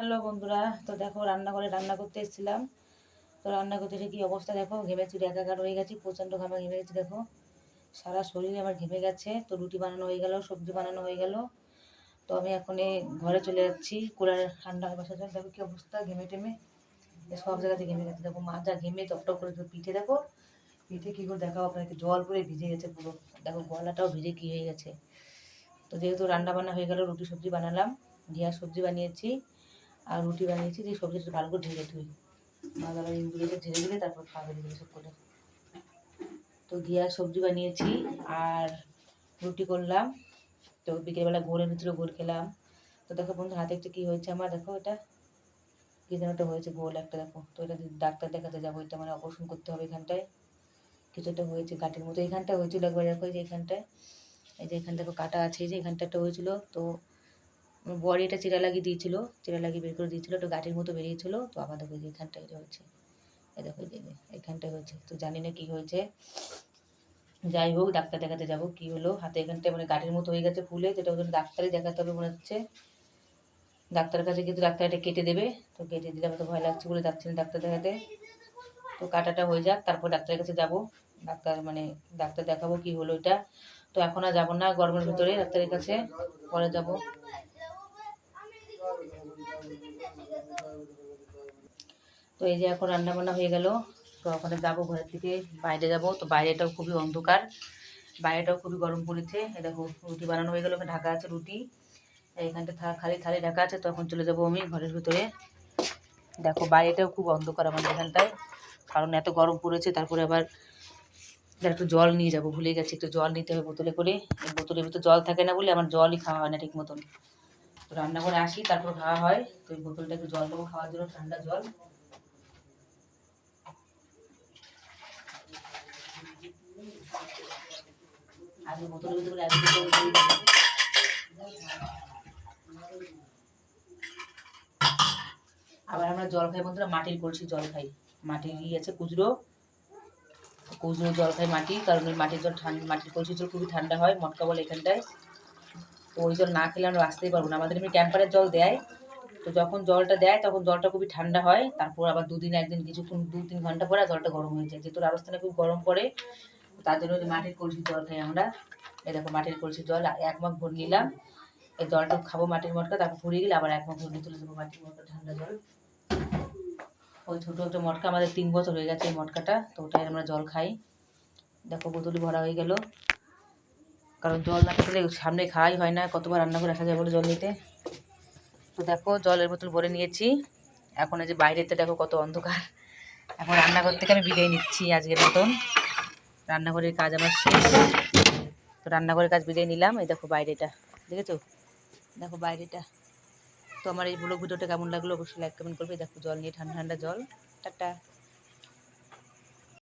Hello বন্ধুরা, তো দেখো রান্নাঘরে রান্না করতে এসেছিলাম। তো রান্না করতে এসে কি অবস্থা দেখো, ঘেমে চুরে একাকার হয়ে গেছি, প্রচণ্ড ঘামে ঘেমে গেছি দেখো, সারা শরীরে আমার ঘেমে গেছে। তো রুটি বানানো হয়ে গেল, সবজি বানানো হয়ে গেল। তো আমি এখন ঘরে চলে যাচ্ছি, কুলারে ঠান্ডা বসা জল। দেখো কি অবস্থা, ঘেমে টেমে সব জায়গাতে ঘেমে গেছে দেখো, মাজা ঘেমে টপটপ করে পিঠে দেখো, পিঠে কী করে দেখাও আপনাকে, জল পুরো ভিজে গেছে পুরো, দেখো গলাটাও ভিজে কী হয়ে গেছে। তো যেহেতু রান্না বান্না হয়ে গেল, রুটি সবজি বানালাম, ঘিয়ার সবজি বানিয়েছি আর রুটি বানিয়েছি। যে সবজিটা ভালো করে ঢেলে ধুই, মশলা ইউগুলোকে ঢেলে দিলে তারপর খাওয়া দিলে সব করে। তো ঘিয়ার সবজি বানিয়েছি আর রুটি করলাম। তো বিকেলবেলা গোল এনেছিল, গোল খেলাম। তো দেখো বন্ধু, হাতে একটা কী হয়েছে আমার, দেখো এটা কী যেন একটা হয়েছে গোল একটা, দেখো। তো এটা ডাক্তার দেখাতে যাবো, এটা মানে অপারেশন করতে হবে। এখানটায় কিছু একটা হয়েছে গাঁটের মতো, এইখানটা হয়েছিল একবার, দেখো এই যে এখানটায়, এই যে এখান দেখো কাটা আছে, এই যে এখানটা একটা হয়েছিল। তো বডি এটা চিরা লাগিয়ে দিয়েছিল, চিরা লাগিয়ে বের করে দিয়েছিলো, একটু গাঁটের মতো বেরিয়েছিল। তো আবার দেখো যে এখানটায় এটা হয়েছে, এই দেখো এখানটায় হয়েছে। তো জানি না কী হয়েছে, যাই হোক ডাক্তার দেখাতে যাব। কি হলো হাতে, এখানটায় মানে গাঁটের মতো হয়ে গেছে ফুলে, যেটা ওদের ডাক্তারই দেখাতে হবে মনে হচ্ছে। ডাক্তারের কাছে কিন্তু ডাক্তার এটা কেটে দেবে। তো কেটে দিলে আমার তো ভয় লাগছে বলে যাচ্ছি না ডাক্তার দেখাতে। তো কাটাটা হয়ে যাক, তারপর ডাক্তারের কাছে যাব, ডাক্তার দেখাবো কি হলো এটা। তো এখন আর যাবো না গরমের ভিতরে ডাক্তারের কাছে, পরে যাব। তো এই যে এখন রান্না বান্না হয়ে গেল, তো ওখানে যাবো ঘরের থেকে, বাইরে যাব। তো বাইরেটাও খুবই অন্ধকার, বাইরেটাও খুবই গরম পড়েছে। এই দেখো রুটি বানানো হয়ে গেল, ঢাকা আছে রুটি, এইখানটা খালি থালি ঢাকা আছে। তো এখন চলে যাবো আমি ঘরের ভিতরে। দেখো বাইরেটাও খুব অন্ধকার আমাদের এখানটায়, কারণ এত গরম পড়েছে। তারপরে আবার একটু জল নিয়ে যাবো, ভুলে গেছি, একটু জল নিতে হবে বোতলে করে। এই বোতলের ভিতরে জল থাকে না বলে আমার জলই খাওয়া হয় না ঠিক মতন। তো রান্না করে আসি তারপর খাওয়া হয়। তো এই বোতলটা একটু জল দেবো খাওয়ার জন্য, ঠান্ডা জল। আগে বোতলের ভিতরে আবার আমরা জল খাই বন্ধুরা, মাটির কলসি জল খাই, মাটির আছে কুজরো, কুজরো জল খাই মাটি, কারণ ওই মাটির জল ঠান্ডা, মাটির কলসির জল খুবই ঠান্ডা হয়, মটকা বলে এখানটায়। তো ওই জল না খেলে আমরা আসতেই পারবো না। আমাদের এমনি ক্যাম্পারের জল দেয়, তো যখন জলটা দেয় তখন জলটা খুবই ঠান্ডা হয়। তারপর আবার দুদিন একদিন কিছুক্ষণ 2-3 ঘন্টা পরে জলটা গরম হয়ে যায়, যেহেতু রাজস্থানে খুব গরম পড়ে। তার জন্য মাটির কলসির জল খাই আমরা। এই দেখো মাটির কলসির জল 1 মগ ভরে নিলাম, এই জলটা খাবো মাটির মটকা, তারপর ফুরিয়ে গেলে আবার 1 মগ ভরে চলে যাবো মাটির মটকা ঠান্ডা জল। ওই ছোটো একটা মটকা, আমাদের 3 বছর হয়ে গেছে এই মটকাটা, তো ওটাই আমরা জল খাই। দেখো বোতলই ভরা হয়ে গেল, কারণ জল না থাকলে সামনে খাওয়াই হয় না, কতবার রান্না করে আসা যায় বলে জল নিতে। তো দেখো জলের বোতল ভরে নিয়েছি। এখন এই যে বাইরেতে দেখো কত অন্ধকার, এখন রান্নাঘর থেকে আমি বিদায় নিচ্ছি আজকের মতন। রান্নাঘরের কাজ আমার শেষ, তো রান্নাঘরের কাজ বিদায় নিলাম। এই দেখো বাইরেটা, দেখেছো, দেখো বাইরেটা। তো আমার এই ব্লগ ভিডিওটা কেমন লাগলো অবশ্যই লাইক কমেন্ট করবে। দেখো জল নিয়ে, ঠান্ডা ঠান্ডা জল। টাটা।